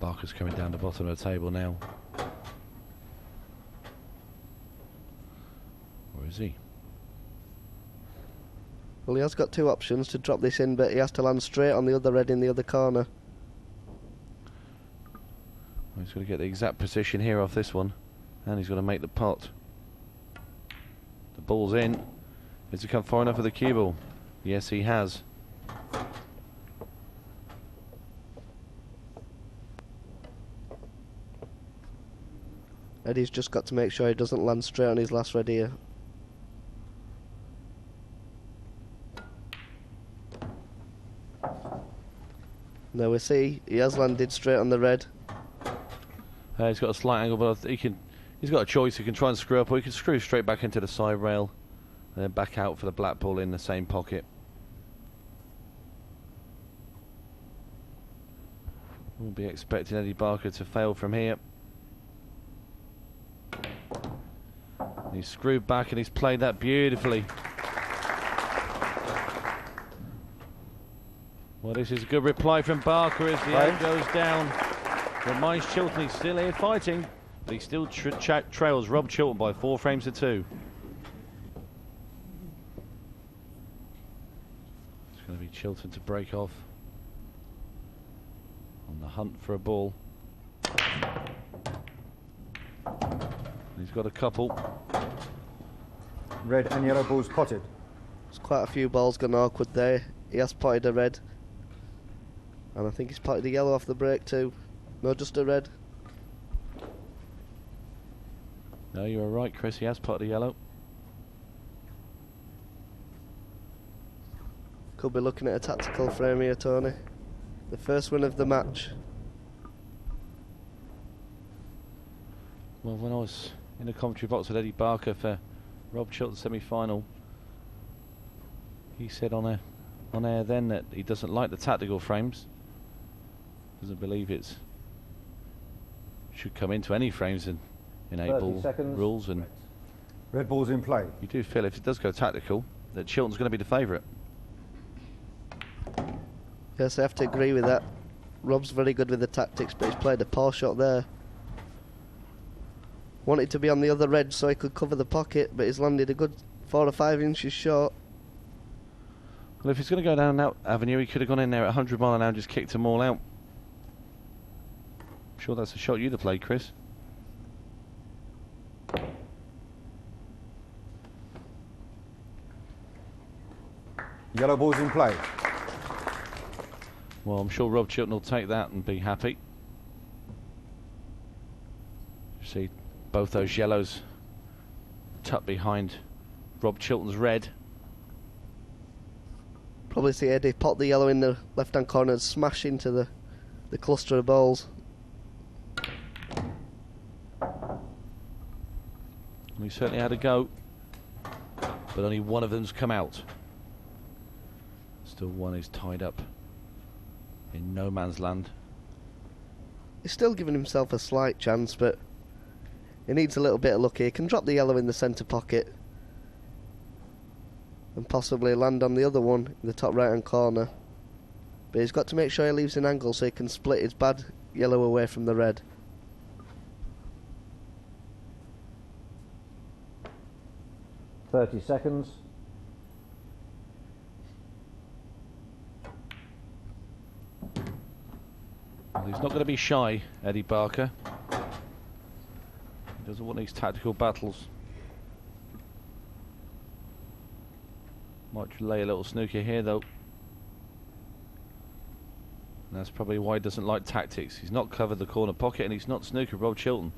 Barker's coming down the bottom of the table now. Or is he? Well, he has got two options to drop this in, but he has to land straight on the other red in the other corner. Well, he's got to get the exact position here off this one, and he's got to make the pot. The ball's in. Has he come far enough with the cue ball? Yes, he has. Eddie's just got to make sure he doesn't land straight on his last red here. Now we see he has landed straight on the red. He's got a slight angle, but he's got a choice. He can try and screw up, or he can screw straight back into the side rail and then back out for the black ball in the same pocket. We'll be expecting Eddie Barker to fail from here. He's screwed back and he's played that beautifully. Well, this is a good reply from Barker as the eight goes down. Reminds Chilton he's still here fighting, but he still trails Rob Chilton by 4 frames to 2. It's going to be Chilton to break off on the hunt for a ball. He's got a couple. Red and yellow balls potted. There's quite a few balls gone awkward there. He has potted a red. And I think he's potted a yellow off the break too. No, just a red. No, you were right, Chris. He has potted a yellow. Could be looking at a tactical frame here, Tony. The first win of the match. Well, when I was in the commentary box with Eddie Barker for Rob Chilton's semi-final, he said on air then that he doesn't like the tactical frames. Doesn't believe it's should come into any frames in 8-ball rules, and red ball's in play. You do feel if it does go tactical that Chilton's going to be the favourite. Yes, I have to agree with that. Rob's very good with the tactics, but he's played a poor shot there. Wanted to be on the other red so he could cover the pocket, but he's landed a good 4 or 5 inches short. Well, if he's going to go down that avenue, he could have gone in there at 100 mile an hour and just kicked them all out. I'm sure that's a shot you'd have played, Chris. Yellow ball's in play. Well, I'm sure Rob Chilton will take that and be happy. You see both those yellows tucked behind Rob Chilton's red. Probably see Eddie pot the yellow in the left-hand corner and smash into the cluster of balls. He certainly had a go, but only one of them's come out. Still one is tied up in no man's land. He's still giving himself a slight chance, but he needs a little bit of luck here. He can drop the yellow in the centre pocket and possibly land on the other one in the top right hand corner, but he's got to make sure he leaves an angle so he can split his bad yellow away from the red. Seconds. Well, he's not going to be shy, Eddie Barker. He doesn't want these tactical battles. Might lay a little snooker here though. And that's probably why he doesn't like tactics. He's not covered the corner pocket and he's not snookered Rob Chilton.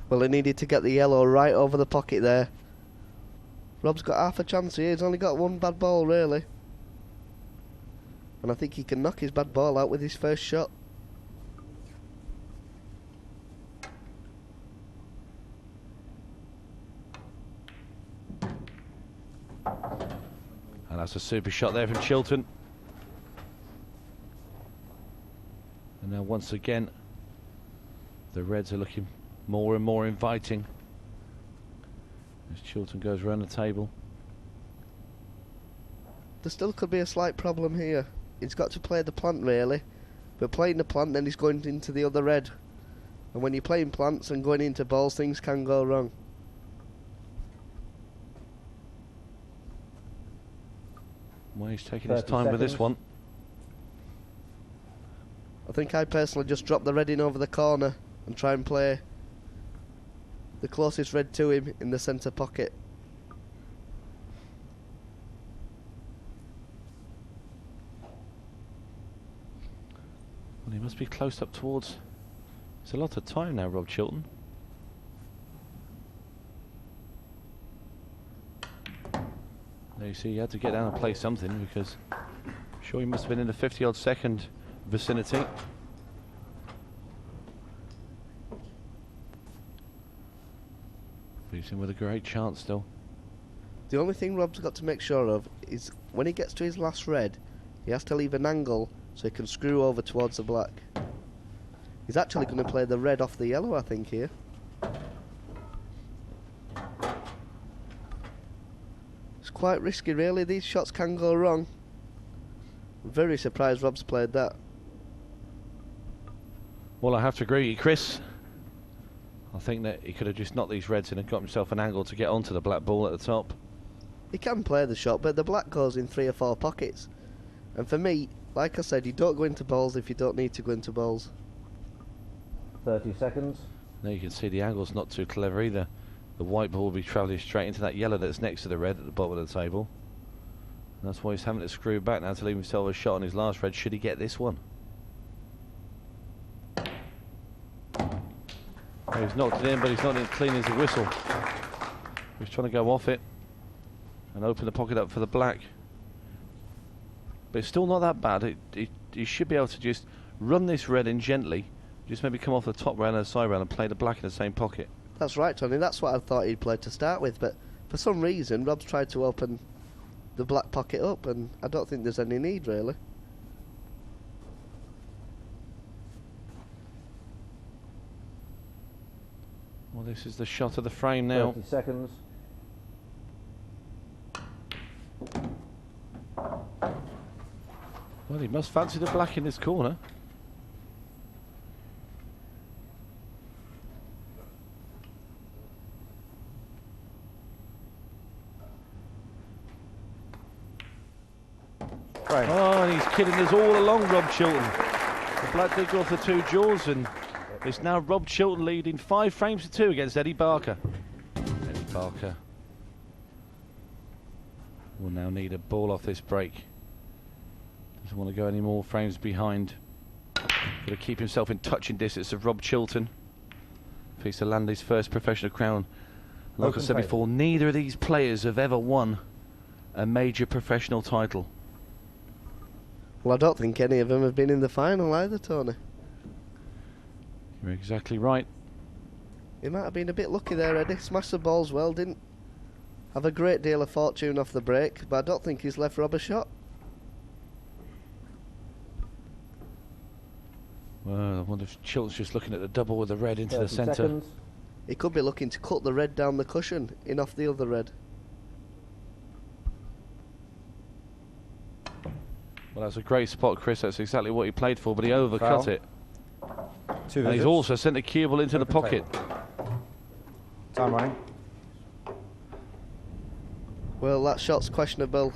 Well, he needed to get the yellow right over the pocket there. Rob's got half a chance here. He's only got one bad ball, really. And I think he can knock his bad ball out with his first shot. And that's a super shot there from Chilton. And now once again, the Reds are looking more and more inviting as Chilton goes around the table. There still could be a slight problem here. he's got to play the plant really. But playing the plant, then he's going into the other red. And when you're playing plants and going into balls, things can go wrong. Well, he's taking his time with this one. I think I personally just drop the red in over the corner and try and play the closest red to him in the centre pocket. Well, he must be close up towards... It's a lot of time now, Rob Chilton. There you see, he had to get down and play something because I'm sure he must have been in the 50-odd second vicinity. But he's in with a great chance still. The only thing Rob's got to make sure of is when he gets to his last red, he has to leave an angle so he can screw over towards the black. He's actually going to play the red off the yellow, I think, here. It's quite risky, really. These shots can go wrong. I'm very surprised Rob's played that. Well, I have to agree with you, Chris. I think that he could have just knocked these reds in and got himself an angle to get onto the black ball at the top. He can play the shot, but the black goes in 3 or 4 pockets. And for me, like I said, you don't go into balls if you don't need to go into balls. 30 seconds. Now you can see the angle's not too clever either. The white ball will be travelling straight into that yellow that's next to the red at the bottom of the table. And that's why he's having to screw back now to leave himself a shot on his last red should he get this one. Oh, he's knocked it in, but he's not in clean as a whistle. He's trying to go off it and open the pocket up for the black. But it's still not that bad. He should be able to just run this red in gently, just maybe come off the top round and the side round and play the black in the same pocket. That's right, Tony. That's what I thought he'd play to start with, but for some reason Rob's tried to open the black pocket up, and I don't think there's any need, really. Well, this is the shot of the frame now. 30 seconds. Well, he must fancy the black in this corner. Right. Oh, and he's kidding us all along, Rob Chilton. The black did go for 2 jaws, and it's now Rob Chilton leading 5 frames to 2 against Eddie Barker. Eddie Barker will now need a ball off this break. Doesn't want to go any more frames behind. Got to keep himself in touching distance of Rob Chilton. If he's to land his first professional crown. Like I said before, neither of these players have ever won a major professional title. Well, I don't think any of them have been in the final either, Tony. You're exactly right. He might have been a bit lucky there, Eddie. Smashed the balls well, didn't have a great deal of fortune off the break, but I don't think he's left Rob a shot. Well, I wonder if Chilton's just looking at the double with the red into the centre. Seconds. He could be looking to cut the red down the cushion, in off the other red. Well, that's a great spot, Chris. That's exactly what he played for, but he overcut Foul. it. 2 And he's visits. also sent the cue ball into the pocket. Time running. Well, that shot's questionable.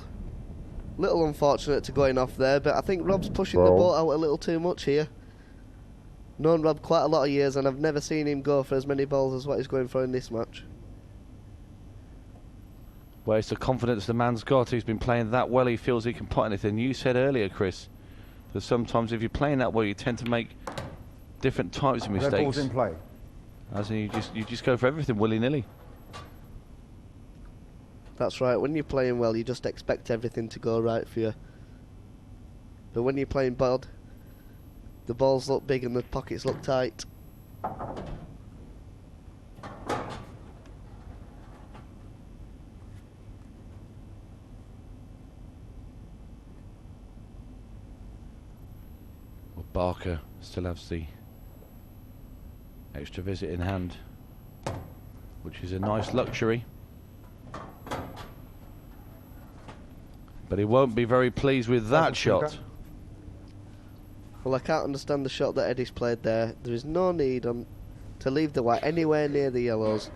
Little unfortunate to going off there, but I think Rob's pushing the ball out a little too much here. Known Rob quite a lot of years, and I've never seen him go for as many balls as what he's going for in this match. Well, it's the confidence the man's got. He's been playing that well, he feels he can pot anything. You said earlier, Chris, that sometimes if you're playing that well, you tend to make different types of Red ball's mistakes. in play. As in you just go for everything willy-nilly. That's right, when you're playing well, you just expect everything to go right for you. But when you're playing bad, the balls look big and the pockets look tight. Well, Barker still has the extra visit in hand, which is a nice luxury. But he won't be very pleased with that Perfect shot. finger. Well, I can't understand the shot that Eddie's played there. There is no need to leave the white anywhere near the yellows.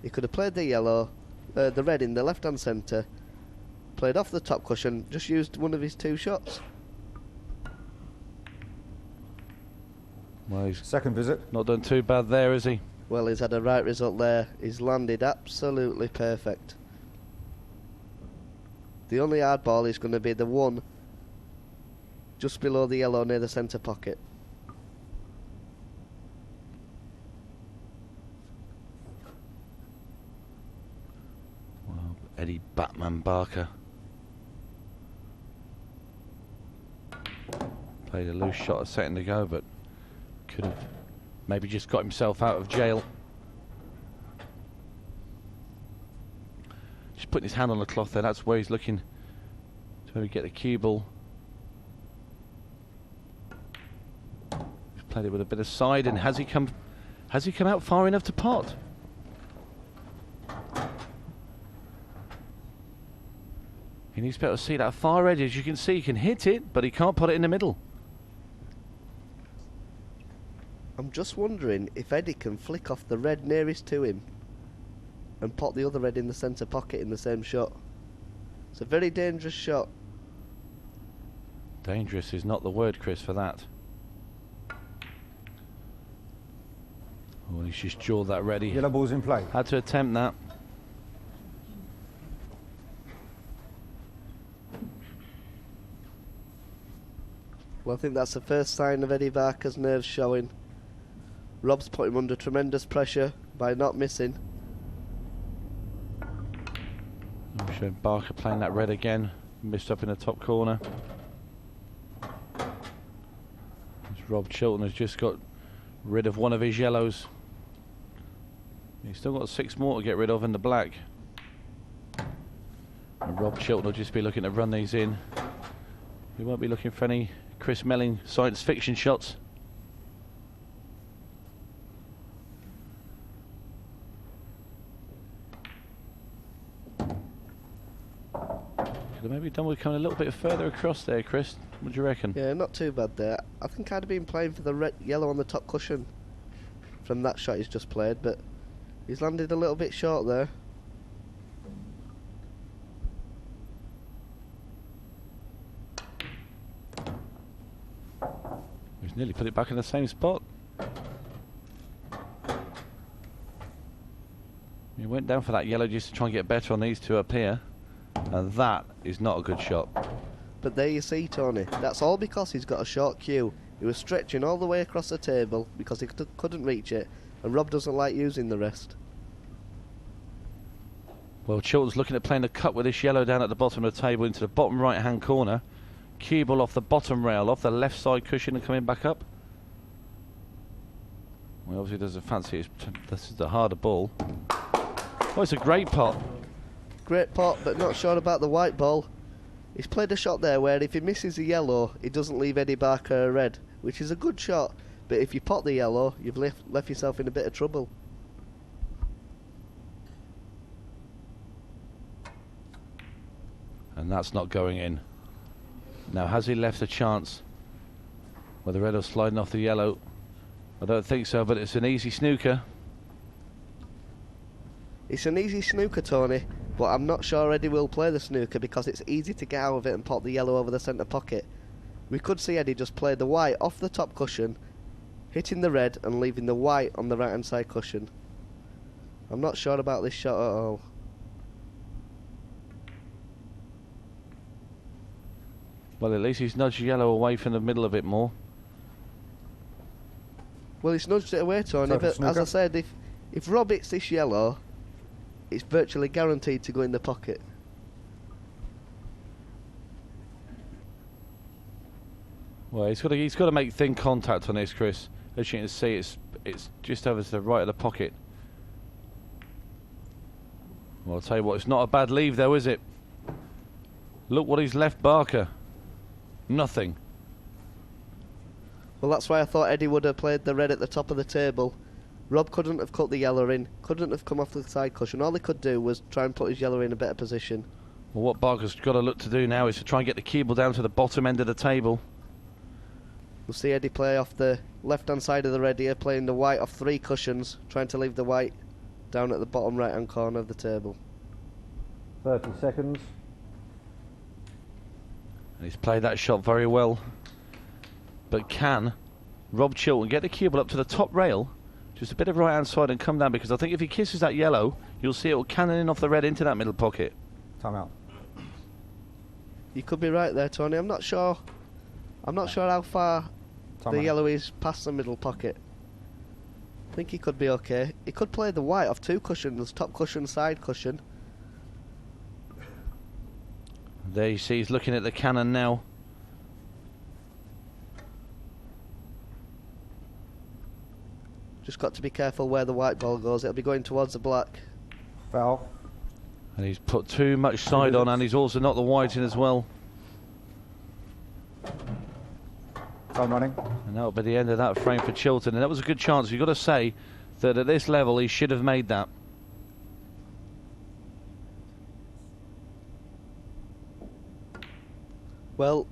He could have played the red in the left-hand centre, played off the top cushion, just used one of his 2 shots. Well, he's Second visit. not done too bad there, is he? Well, he's had a right result there. He's landed absolutely perfect. The only hard ball is going to be the one just below the yellow near the centre pocket. Well, Eddie Batman Barker played a loose shot a second ago, but could have maybe just got himself out of jail. Just putting his hand on the cloth there, that's where he's looking to maybe get the cue ball. He's played it with a bit of side, and has he come out far enough to pot? He needs to be able to see that far edge. As you can see, he can hit it, but he can't put it in the middle. I'm just wondering if Eddie can flick off the red nearest to him and pot the other red in the centre pocket in the same shot. It's a very dangerous shot. Dangerous is not the word, Chris, for that. Oh, he's just jawed that ready. Yellow ball's in play. Had to attempt that. Well, I think that's the first sign of Eddie Barker's nerves showing. Rob's put him under tremendous pressure by not missing. I'm sure Barker playing that red again. Missed up in the top corner. Rob Chilton has just got rid of one of his yellows. He's still got 6 more to get rid of in the black. And Rob Chilton will just be looking to run these in. He won't be looking for any Chris Melling science fiction shots. Could have maybe done with coming a little bit further across there, Chris. What do you reckon? Yeah, not too bad there. I think I'd have been playing for the yellow on the top cushion from that shot he's just played, but he's landed a little bit short there. He's nearly put it back in the same spot. He went down for that yellow just to try and get better on these 2 up here. And that is not a good shot. But there you see, Tony, that's all because he's got a short cue. He was stretching all the way across the table because he couldn't reach it, and Rob doesn't like using the rest. Well, Chilton's looking at playing a cut with this yellow down at the bottom of the table into the bottom right hand corner. Cue ball off the bottom rail, off the left side cushion and coming back up. Well, obviously doesn't fancy it. This is the harder ball. Oh, it's a great pot. Great pot, but not sure about the white ball. He's played a shot there where if he misses the yellow, he doesn't leave Eddie Barker a red, which is a good shot, but if you pot the yellow, you've left yourself in a bit of trouble. And that's not going in. Now, has he left a chance? Well, the red are sliding off the yellow. I don't think so, but it's an easy snooker. It's an easy snooker, Tony, but I'm not sure Eddie will play the snooker because it's easy to get out of it and pop the yellow over the centre pocket. We could see Eddie just play the white off the top cushion, hitting the red and leaving the white on the right hand side cushion. I'm not sure about this shot at all. Well, at least he's nudged yellow away from the middle a bit more. Well, he's nudged it away, Tony, but as I said, if Rob hits this yellow, it's virtually guaranteed to go in the pocket. Well, he's got to make thin contact on this, Chris. As you can see, it's just over to the right of the pocket. Well, I'll tell you what, it's not a bad leave though, is it? Look what he's left Barker. Nothing. Well, that's why I thought Eddie would have played the red at the top of the table. Rob couldn't have cut the yellow in, couldn't have come off the side cushion. All he could do was try and put his yellow in a better position. Well, what Barker's got to look to do now is to try and get the cue ball down to the bottom end of the table. We'll see Eddie play off the left-hand side of the red here, playing the white off 3 cushions, trying to leave the white down at the bottom right-hand corner of the table. 30 seconds. And he's played that shot very well. But can Rob Chilton get the cue ball up to the top rail, just a bit of right-hand side, and come down? Because I think if he kisses that yellow, you'll see it will cannon in off the red into that middle pocket. Time out. You could be right there, Tony. I'm not sure how far the yellow is past the middle pocket. I think he could be okay. He could play the white off 2 cushions, top cushion, side cushion. There you see he's looking at the cannon now. Just got to be careful where the white ball goes. It'll be going towards the black. Foul. And he's put too much side on, and he's also knocked the white in as well. Time running. And that'll be the end of that frame for Chilton. And that was a good chance. You've got to say that at this level he should have made that. Well,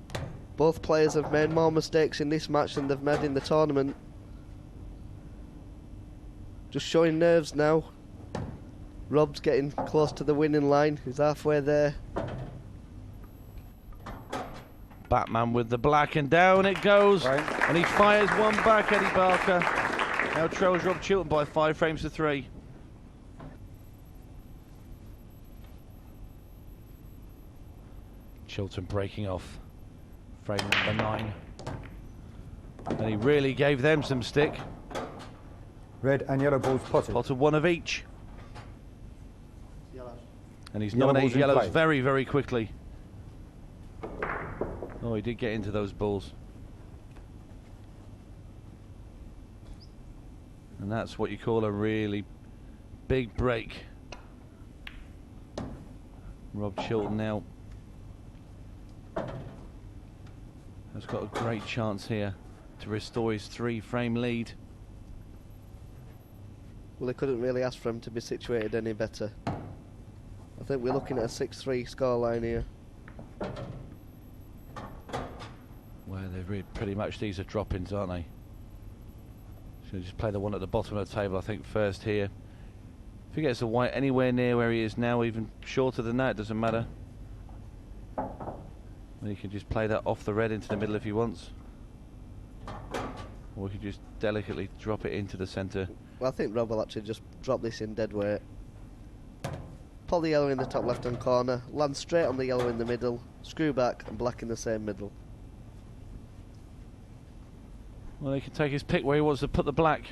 both players have made more mistakes in this match than they've made in the tournament. Just showing nerves now. Rob's getting close to the winning line. He's halfway there. Batman with the black, and down it goes. Right. And he fires one back, Eddie Barker. Now trails Rob Chilton by 5 frames to 3. Chilton breaking off. Frame number 9. And he really gave them some stick. Red and yellow balls potted. Potted 1 of each. And he's Yellow nominated balls in yellows play. very, very quickly. Oh, he did get into those balls. And that's what you call a really big break. Rob Chilton now has got a great chance here to restore his 3-frame lead. Well, they couldn't really ask for him to be situated any better. I think we're looking at a 6-3 scoreline here. Well, they're pretty much, these are drop-ins, aren't they? Should just play the one at the bottom of the table, I think, first here. If he gets the white anywhere near where he is now, even shorter than that, it doesn't matter. Well, he can just play that off the red into the middle if he wants. Or he can just delicately drop it into the centre. Well, I think Rob will actually just drop this in dead weight. Pull the yellow in the top left-hand corner, land straight on the yellow in the middle, screw back, and black in the same middle. Well, he can take his pick where he wants to put the black.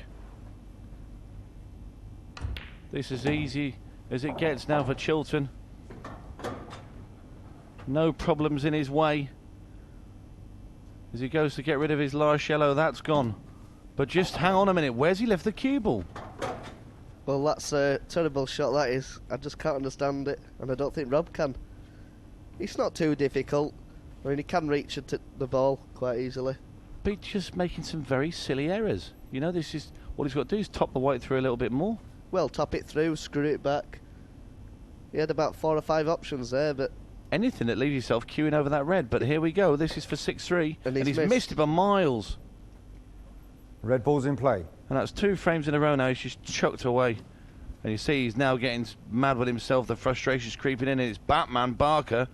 This is easy as it gets now for Chilton. No problems in his way. As he goes to get rid of his last yellow, that's gone. But just hang on a minute, where's he left the cue ball? Well, that's a terrible shot, that is. I just can't understand it, and I don't think Rob can. It's not too difficult. I mean, he can reach the ball quite easily. But he's just making some very silly errors. You know, this is what he's got to do is top the white through a little bit more. Well, top it through, screw it back. He had about 4 or 5 options there, but... Anything that leaves yourself queuing over that red. But here we go, this is for 6-3. And he's missed it by miles. Red balls in play. And that's 2 frames in a row now. He's just chucked away. And you see he's now getting mad with himself. The frustration's creeping in. And it's Batman Barker,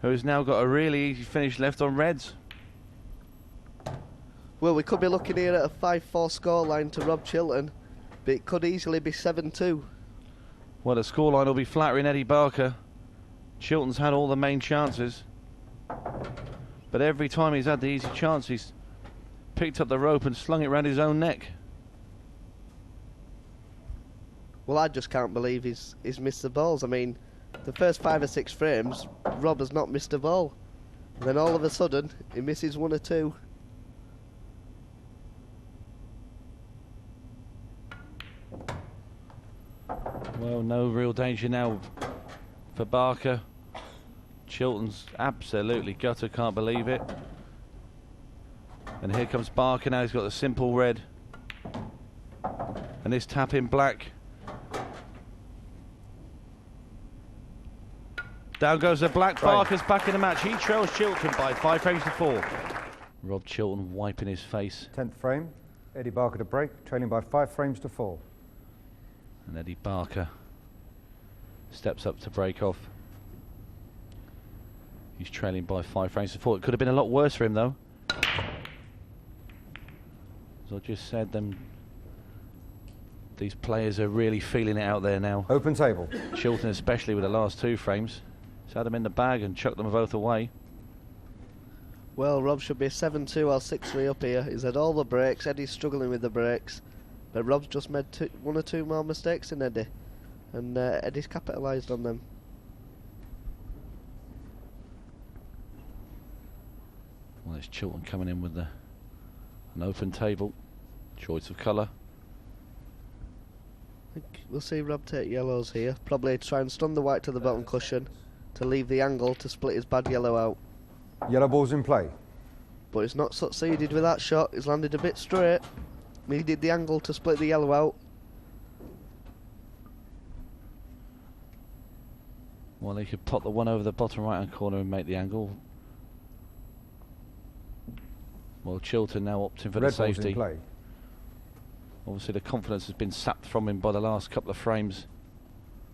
who's now got a really easy finish left on reds. Well, we could be looking here at a 5-4 scoreline to Rob Chilton, but it could easily be 7-2. Well, the scoreline will be flattering Eddie Barker. Chilton's had all the main chances. But every time he's had the easy chance, he's picked up the rope and slung it round his own neck. Well, I just can't believe he's missed the balls. I mean, the first 5 or 6 frames, Rob has not missed a ball. And then all of a sudden, he misses 1 or 2. Well, no real danger now for Barker. Chilton's absolutely gutter, can't believe it. And here comes Barker now, he's got the simple red. And this tap in black. Down goes the black. Barker's back in the match. He trails Chilton by 5 frames to 4. Rob Chilton wiping his face. 10th frame. Eddie Barker to break, trailing by 5 frames to 4. And Eddie Barker steps up to break off. He's trailing by 5 frames to 4. It could have been a lot worse for him though. As I just said, these players are really feeling it out there now. Open table. Chilton especially with the last 2 frames. He's had them in the bag and chucked them both away. Well, Rob should be 7-2 or 6-3 up here. He's had all the breaks. Eddie's struggling with the breaks. But Rob's just made 1 or 2 more mistakes in Eddie. And Eddie's capitalised on them. Well, it's Chilton coming in with an open table. Choice of colour. I think we'll see Rob take yellows here. Probably try and stun the white to the bottom cushion to leave the angle to split his bad yellow out. Yellow ball's in play. But he's not succeeded with that shot. He's landed a bit straight. Needed the angle to split the yellow out. Well, he could pop the one over the bottom right hand corner and make the angle. Well, Chilton now opting for the Red ball's safety. in play. Obviously the confidence has been sapped from him by the last couple of frames.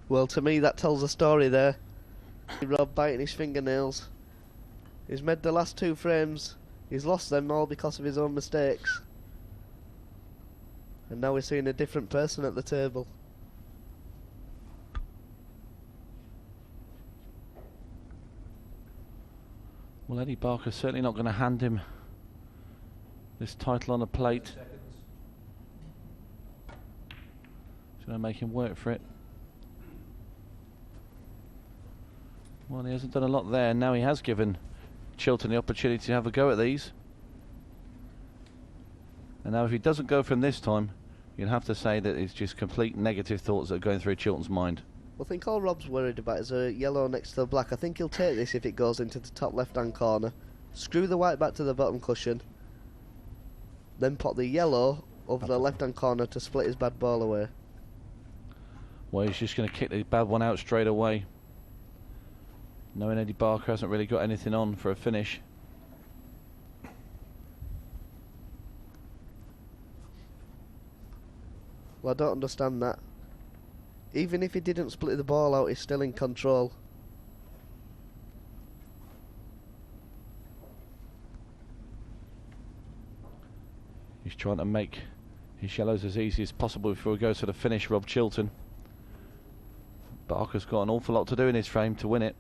Well, to me that tells a story there. Rob biting his fingernails. He's made the last 2 frames. He's lost them all because of his own mistakes. And now we're seeing a different person at the table. Well, Eddie Barker's certainly not going to hand him this title on a plate. He's going to make him work for it. Well, he hasn't done a lot there. Now he has given Chilton the opportunity to have a go at these. And now if he doesn't go for him this time, you'd have to say that it's just complete negative thoughts that are going through Chilton's mind. Well, I think all Rob's worried about is a yellow next to the black. I think he'll take this if it goes into the top left-hand corner. Screw the white back to the bottom cushion. Then pop the yellow over the left-hand corner to split his bad ball away. Well, he's just going to kick the bad one out straight away. Knowing Eddie Barker hasn't really got anything on for a finish. Well, I don't understand that. Even if he didn't split the ball out, he's still in control. He's trying to make his yellows as easy as possible before he goes for the finish, Rob Chilton. Barker's got an awful lot to do in his frame to win it.